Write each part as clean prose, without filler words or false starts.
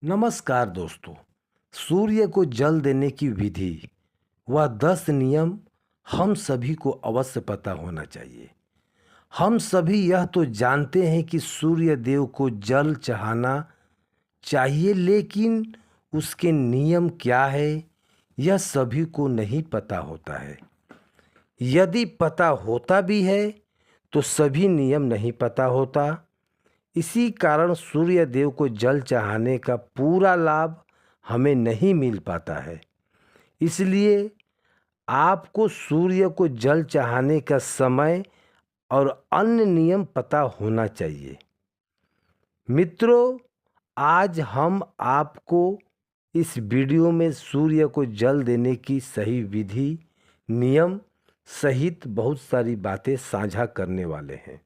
नमस्कार दोस्तों। सूर्य को जल देने की विधि व 10 नियम हम सभी को अवश्य पता होना चाहिए। हम सभी यह तो जानते हैं कि सूर्य देव को जल चढ़ाना चाहिए, लेकिन उसके नियम क्या है यह सभी को नहीं पता होता है। यदि पता होता भी है तो सभी नियम नहीं पता होता। इसी कारण सूर्य देव को जल चढ़ाने का पूरा लाभ हमें नहीं मिल पाता है। इसलिए आपको सूर्य को जल चढ़ाने का समय और अन्य नियम पता होना चाहिए। मित्रों, आज हम आपको इस वीडियो में सूर्य को जल देने की सही विधि, नियम सहित बहुत सारी बातें साझा करने वाले हैं।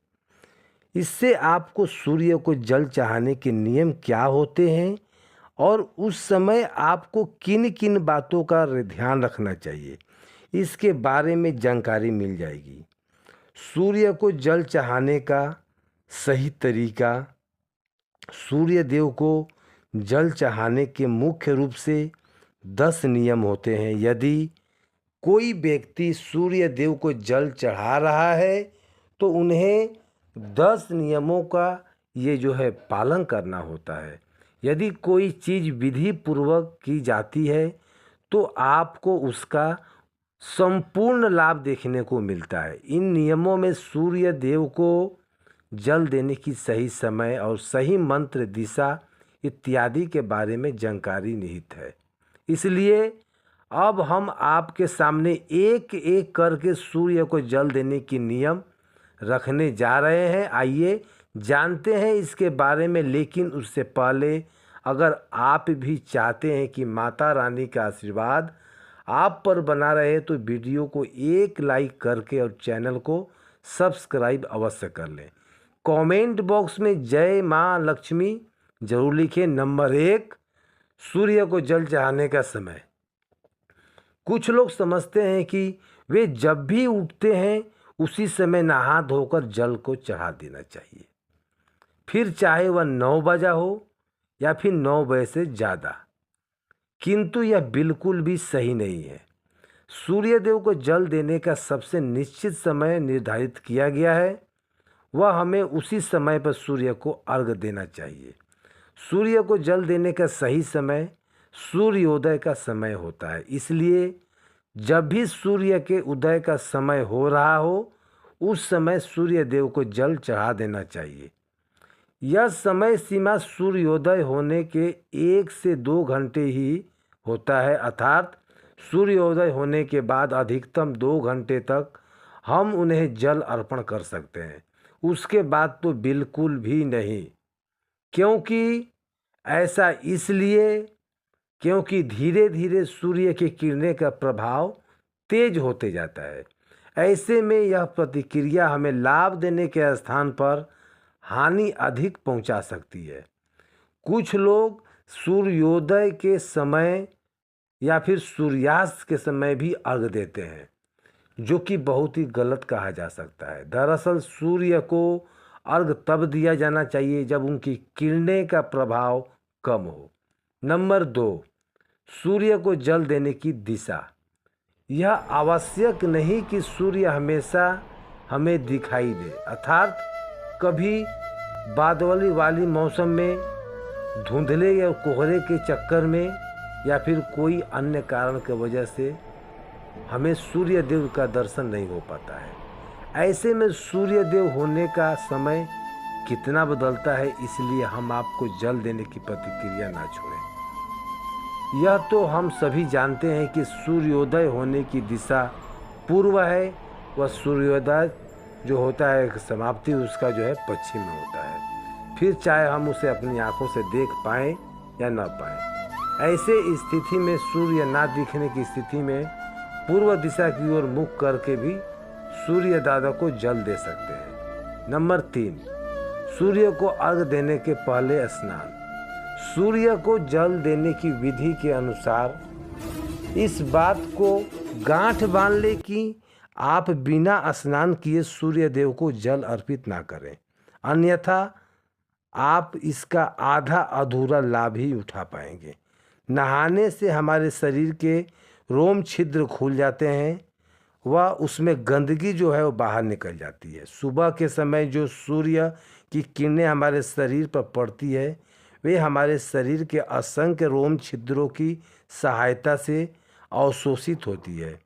इससे आपको सूर्य को जल चढ़ाने के नियम क्या होते हैं और उस समय आपको किन किन बातों का ध्यान रखना चाहिए, इसके बारे में जानकारी मिल जाएगी। सूर्य को जल चढ़ाने का सही तरीका। सूर्य देव को जल चढ़ाने के मुख्य रूप से 10 नियम होते हैं। यदि कोई व्यक्ति सूर्य देव को जल चढ़ा रहा है तो उन्हें 10 नियमों का पालन करना होता है। यदि कोई चीज़ विधि पूर्वक की जाती है तो आपको उसका संपूर्ण लाभ देखने को मिलता है। इन नियमों में सूर्य देव को जल देने की सही समय और सही मंत्र, दिशा इत्यादि के बारे में जानकारी निहित है। इसलिए अब हम आपके सामने एक एक करके सूर्य को जल देने की नियम रखने जा रहे हैं। आइए जानते हैं इसके बारे में। लेकिन उससे पहले अगर आप भी चाहते हैं कि माता रानी का आशीर्वाद आप पर बना रहे तो वीडियो को एक लाइक करके और चैनल को सब्सक्राइब अवश्य कर लें। कमेंट बॉक्स में जय माँ लक्ष्मी जरूर लिखें। नंबर 1, सूर्य को जल चढ़ाने का समय। कुछ लोग समझते हैं कि वे जब भी उठते हैं उसी समय नहा धोकर जल को चढ़ा देना चाहिए, फिर चाहे वह 9 बजा हो या फिर 9 बजे से ज़्यादा। किंतु यह बिल्कुल भी सही नहीं है। सूर्य देव को जल देने का सबसे निश्चित समय निर्धारित किया गया है। वह हमें उसी समय पर सूर्य को अर्घ देना चाहिए। सूर्य को जल देने का सही समय सूर्योदय का समय होता है। इसलिए जब भी सूर्य के उदय का समय हो रहा हो उस समय सूर्य देव को जल चढ़ा देना चाहिए। यह समय सीमा सूर्योदय होने के 1 से 2 घंटे ही होता है, अर्थात सूर्योदय होने के बाद अधिकतम 2 घंटे तक हम उन्हें जल अर्पण कर सकते हैं। उसके बाद तो बिल्कुल भी नहीं। क्योंकि ऐसा इसलिए क्योंकि धीरे धीरे सूर्य की किरणें का प्रभाव तेज होते जाता है। ऐसे में यह प्रतिक्रिया हमें लाभ देने के स्थान पर हानि अधिक पहुंचा सकती है। कुछ लोग सूर्योदय के समय या फिर सूर्यास्त के समय भी अर्घ देते हैं, जो कि बहुत ही गलत कहा जा सकता है। दरअसल सूर्य को अर्घ तब दिया जाना चाहिए जब उनकी किरणें का प्रभाव कम हो। नंबर 2, सूर्य को जल देने की दिशा। यह आवश्यक नहीं कि सूर्य हमेशा हमें दिखाई दे, अर्थात कभी बादल वाली मौसम में, धुंधले या कोहरे के चक्कर में या फिर कोई अन्य कारण की वजह से हमें सूर्य देव का दर्शन नहीं हो पाता है। ऐसे में सूर्य देव होने का समय कितना बदलता है, इसलिए हम आपको जल देने की प्रतिक्रिया ना छोड़ें। यह तो हम सभी जानते हैं कि सूर्योदय होने की दिशा पूर्व है, वह सूर्योदय जो होता है समाप्ति उसका पश्चिम में होता है। फिर चाहे हम उसे अपनी आंखों से देख पाएँ या न पाएँ। ऐसे स्थिति में सूर्य ना दिखने की स्थिति में पूर्व दिशा की ओर मुख करके भी सूर्य दादा को जल दे सकते हैं। नंबर 3, सूर्य को अर्घ देने के पहले स्नान। सूर्य को जल देने की विधि के अनुसार इस बात को गांठ बांध ले कि आप बिना स्नान किए सूर्य देव को जल अर्पित ना करें, अन्यथा आप इसका आधा अधूरा लाभ ही उठा पाएंगे। नहाने से हमारे शरीर के रोम छिद्र खुल जाते हैं, वह उसमें गंदगी जो है वो बाहर निकल जाती है। सुबह के समय जो सूर्य की किरणें हमारे शरीर पर पड़ती है वे हमारे शरीर के असंख्य रोम छिद्रों की सहायता से अवशोषित होती है।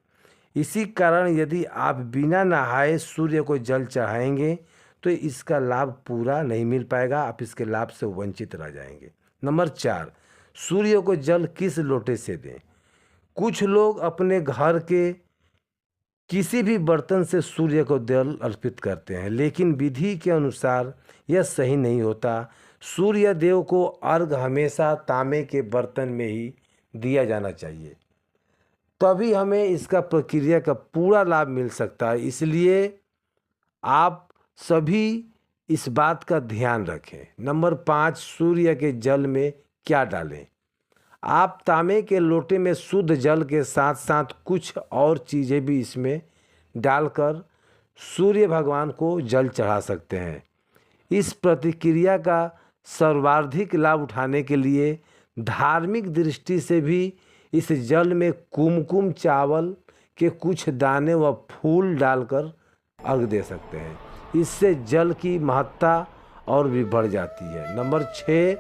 इसी कारण यदि आप बिना नहाए सूर्य को जल चढ़ाएंगे तो इसका लाभ पूरा नहीं मिल पाएगा, आप इसके लाभ से वंचित रह जाएंगे। नंबर 4, सूर्य को जल किस लोटे से दें। कुछ लोग अपने घर के किसी भी बर्तन से सूर्य को जल अर्पित करते हैं, लेकिन विधि के अनुसार यह सही नहीं होता। सूर्य देव को अर्घ हमेशा तांबे के बर्तन में ही दिया जाना चाहिए, तभी हमें इसका प्रक्रिया का पूरा लाभ मिल सकता है। इसलिए आप सभी इस बात का ध्यान रखें। नंबर 5, सूर्य के जल में क्या डालें। आप तांबे के लोटे में शुद्ध जल के साथ साथ कुछ और चीज़ें भी इसमें डालकर सूर्य भगवान को जल चढ़ा सकते हैं। इस प्रतिक्रिया का सर्वाधिक लाभ उठाने के लिए धार्मिक दृष्टि से भी इस जल में कुमकुम चावल के कुछ दाने व फूल डालकर अर्घ दे सकते हैं। इससे जल की महत्ता और भी बढ़ जाती है। नंबर 6,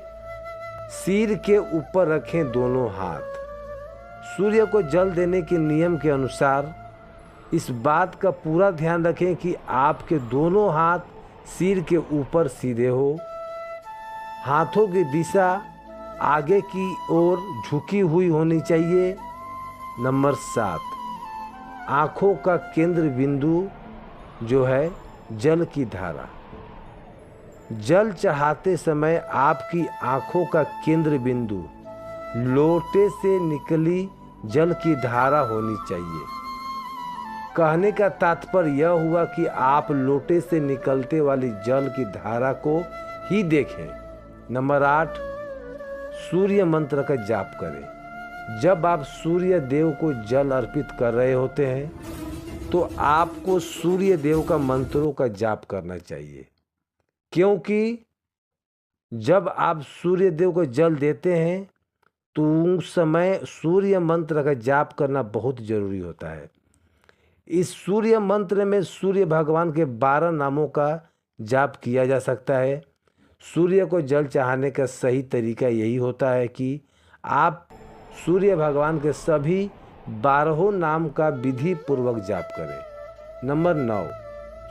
सिर के ऊपर रखें दोनों हाथ। सूर्य को जल देने के नियम के अनुसार इस बात का पूरा ध्यान रखें कि आपके दोनों हाथ सिर के ऊपर सीधे हो। हाथों की दिशा आगे की ओर झुकी हुई होनी चाहिए। नंबर 7, आँखों का केंद्र बिंदु जो है जल की धारा। जल चढ़ाते समय आपकी आँखों का केंद्र बिंदु लोटे से निकली जल की धारा होनी चाहिए। कहने का तात्पर्य यह हुआ कि आप लोटे से निकलते वाली जल की धारा को ही देखें। नंबर 8, सूर्य मंत्र का जाप करें। जब आप सूर्य देव को जल अर्पित कर रहे होते हैं तो आपको सूर्य देव का मंत्रों का जाप करना चाहिए, क्योंकि जब आप सूर्य देव को जल देते हैं तो उस समय सूर्य मंत्र का जाप करना बहुत जरूरी होता है। इस सूर्य मंत्र में सूर्य भगवान के 12 नामों का जाप किया जा सकता है। सूर्य को जल चढ़ाने का सही तरीका यही होता है कि आप सूर्य भगवान के सभी 12 नाम का विधि पूर्वक जाप करें। नंबर 9,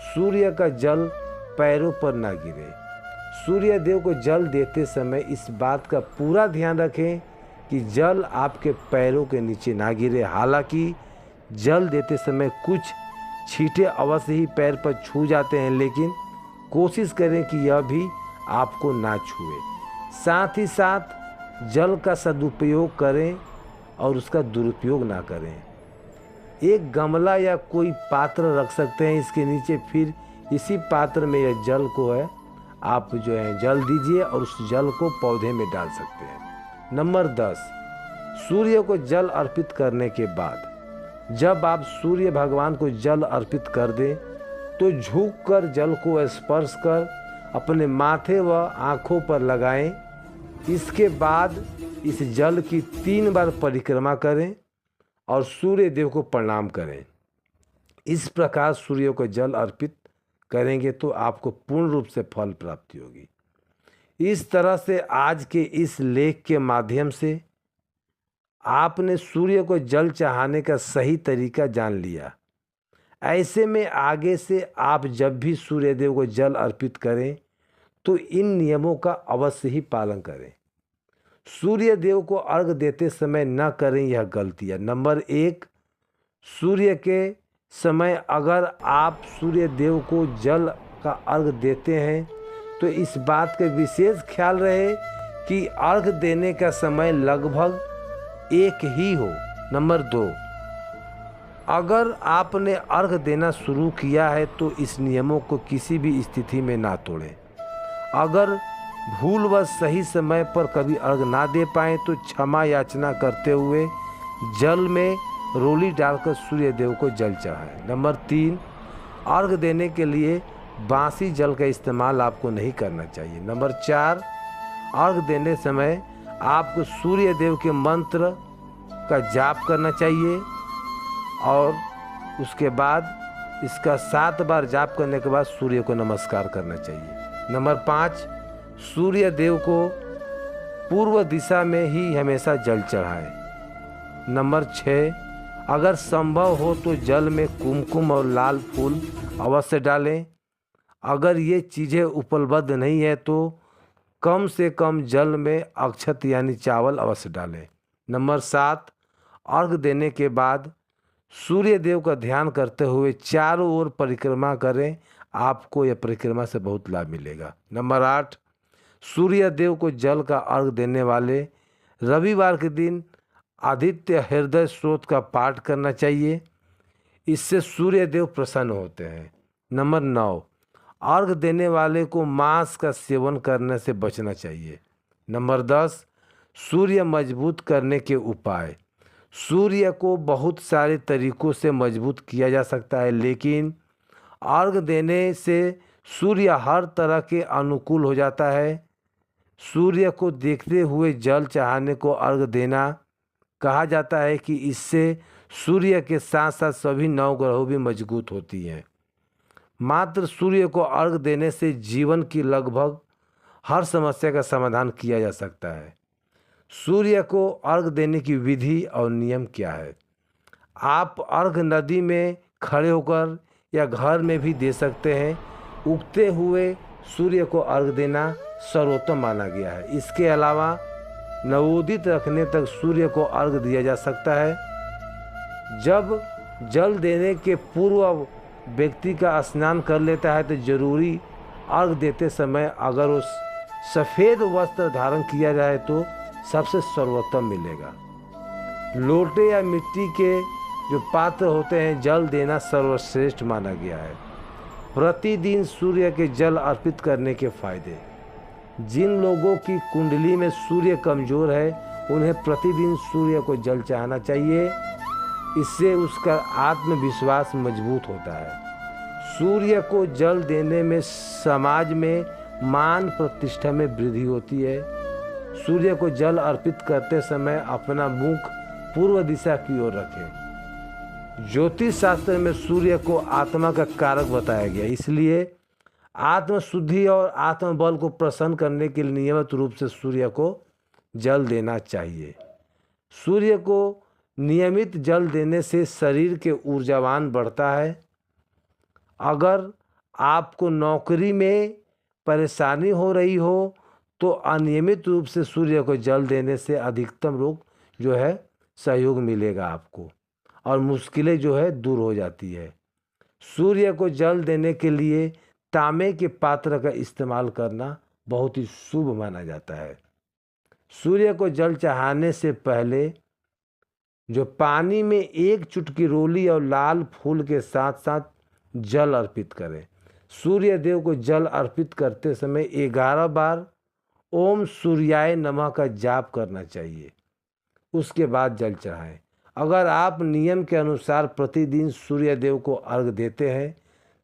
सूर्य का जल पैरों पर ना गिरे। सूर्य देव को जल देते समय इस बात का पूरा ध्यान रखें कि जल आपके पैरों के नीचे ना गिरे। हालांकि जल देते समय कुछ छींटे अवश्य ही पैर पर छू जाते हैं, लेकिन कोशिश करें कि यह भी आपको ना छुए। साथ ही साथ जल का सदुपयोग करें और उसका दुरुपयोग ना करें। एक गमला या कोई पात्र रख सकते हैं इसके नीचे, फिर इसी पात्र में यह जल को है आप जो है जल दीजिए और उस जल को पौधे में डाल सकते हैं। नंबर 10, सूर्य को जल अर्पित करने के बाद जब आप सूर्य भगवान को जल अर्पित कर दें तो झुककर जल को स्पर्श कर अपने माथे व आँखों पर लगाएं। इसके बाद इस जल की 3 बार परिक्रमा करें और सूर्य देव को प्रणाम करें। इस प्रकार सूर्य को जल अर्पित करेंगे तो आपको पूर्ण रूप से फल प्राप्ति होगी। इस तरह से आज के इस लेख के माध्यम से आपने सूर्य को जल चढ़ाने का सही तरीका जान लिया। ऐसे में आगे से आप जब भी सूर्य देव को जल अर्पित करें तो इन नियमों का अवश्य ही पालन करें। सूर्य देव को अर्घ देते समय न करें यह गलतियाँ। नंबर 1, सूर्य के समय अगर आप सूर्य देव को जल का अर्घ देते हैं तो इस बात का विशेष ख्याल रहे कि अर्घ देने का समय लगभग एक ही हो। नंबर 2, अगर आपने अर्घ देना शुरू किया है तो इस नियमों को किसी भी स्थिति में ना तोड़ें। अगर भूल व सही समय पर कभी अर्घ ना दे पाएँ तो क्षमा याचना करते हुए जल में रोली डालकर सूर्य देव को जल चढ़ाएं। नंबर 3, अर्घ देने के लिए बासी जल का इस्तेमाल आपको नहीं करना चाहिए। नंबर 4, अर्घ देने समय आपको सूर्य देव के मंत्र का जाप करना चाहिए और उसके बाद इसका 7 बार जाप करने के बाद सूर्य को नमस्कार करना चाहिए। नंबर 5, सूर्य देव को पूर्व दिशा में ही हमेशा जल चढ़ाएं। नंबर 6, अगर संभव हो तो जल में कुमकुम और लाल फूल अवश्य डालें। अगर ये चीज़ें उपलब्ध नहीं है तो कम से कम जल में अक्षत यानी चावल अवश्य डालें। नंबर 7, अर्घ देने के बाद सूर्य देव का ध्यान करते हुए चारों ओर परिक्रमा करें, आपको यह परिक्रमा से बहुत लाभ मिलेगा। नंबर 8, सूर्य देव को जल का अर्घ देने वाले रविवार के दिन आदित्य हृदय स्रोत का पाठ करना चाहिए, इससे सूर्य देव प्रसन्न होते हैं। नंबर 9, अर्घ देने वाले को मांस का सेवन करने से बचना चाहिए। नंबर 10, सूर्य मजबूत करने के उपाय। सूर्य को बहुत सारे तरीकों से मजबूत किया जा सकता है, लेकिन अर्घ देने से सूर्य हर तरह के अनुकूल हो जाता है। सूर्य को देखते हुए जल चढ़ाने को अर्घ देना कहा जाता है कि इससे सूर्य के साथ साथ सभी नवग्रहों भी मजबूत होती हैं। मात्र सूर्य को अर्घ देने से जीवन की लगभग हर समस्या का समाधान किया जा सकता है। सूर्य को अर्घ देने की विधि और नियम क्या है? आप अर्घ नदी में खड़े होकर या घर में भी दे सकते हैं। उगते हुए सूर्य को अर्घ देना सर्वोत्तम माना गया है। इसके अलावा नवोदित रखने तक सूर्य को अर्घ दिया जा सकता है। जब जल देने के पूर्व व्यक्ति का स्नान कर लेता है तो जरूरी अर्घ देते समय अगर उस सफ़ेद वस्त्र धारण किया जाए तो सबसे सर्वोत्तम मिलेगा। लोटे या मिट्टी के जो पात्र होते हैं जल देना सर्वश्रेष्ठ माना गया है। प्रतिदिन सूर्य के जल अर्पित करने के फायदे। जिन लोगों की कुंडली में सूर्य कमज़ोर है उन्हें प्रतिदिन सूर्य को जल चढ़ाना चाहिए, इससे उसका आत्मविश्वास मजबूत होता है। सूर्य को जल देने में समाज में मान प्रतिष्ठा में वृद्धि होती है। सूर्य को जल अर्पित करते समय अपना मुख पूर्व दिशा की ओर रखें। ज्योतिष शास्त्र में सूर्य को आत्मा का कारक बताया गया, इसलिए आत्मशुद्धि और आत्मबल को प्रसन्न करने के लिए नियमित रूप से सूर्य को जल देना चाहिए। सूर्य को नियमित जल देने से शरीर के ऊर्जावान बढ़ता है। अगर आपको नौकरी में परेशानी हो रही हो तो अनियमित रूप से सूर्य को जल देने से अधिकतम रोग जो है सहयोग मिलेगा आपको और मुश्किलें जो है दूर हो जाती है। सूर्य को जल देने के लिए तांबे के पात्र का इस्तेमाल करना बहुत ही शुभ माना जाता है। सूर्य को जल चढ़ाने से पहले जो पानी में 1 चुटकी रोली और लाल फूल के साथ साथ जल अर्पित करें। सूर्य देव को जल अर्पित करते समय 11 बार ओम सूर्याय नमः का जाप करना चाहिए, उसके बाद जल चढ़ाएं। अगर आप नियम के अनुसार प्रतिदिन सूर्य देव को अर्घ देते हैं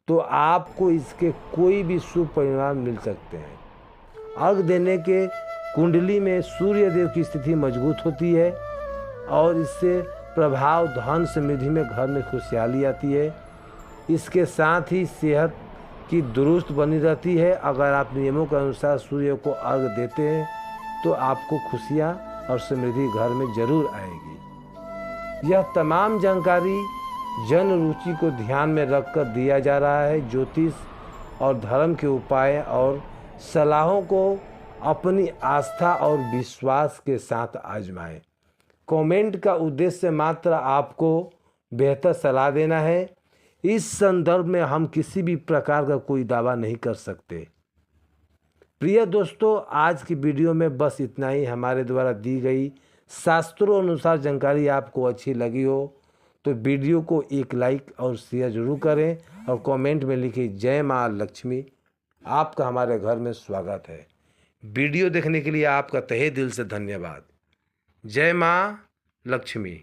तो आपको इसके कोई भी शुभ परिणाम मिल सकते हैं। अर्घ देने के कुंडली में सूर्य देव की स्थिति मजबूत होती है और इससे प्रभाव धन समृद्धि में घर में खुशहाली आती है। इसके साथ ही सेहत की दुरुस्त बनी रहती है। अगर आप नियमों के अनुसार सूर्य को अर्घ देते हैं तो आपको खुशियाँ और समृद्धि घर में जरूर आएगी। यह तमाम जानकारी जन रुचि को ध्यान में रखकर दिया जा रहा है। ज्योतिष और धर्म के उपाय और सलाहों को अपनी आस्था और विश्वास के साथ आजमाएं। कमेंट का उद्देश्य मात्र आपको बेहतर सलाह देना है। इस संदर्भ में हम किसी भी प्रकार का कोई दावा नहीं कर सकते। प्रिय दोस्तों, आज की वीडियो में बस इतना ही। हमारे द्वारा दी गई शास्त्रों अनुसार जानकारी आपको अच्छी लगी हो तो वीडियो को एक लाइक और शेयर जरूर करें और कमेंट में लिखिए जय माँ लक्ष्मी। आपका हमारे घर में स्वागत है। वीडियो देखने के लिए आपका तहे दिल से धन्यवाद। जय माँ लक्ष्मी।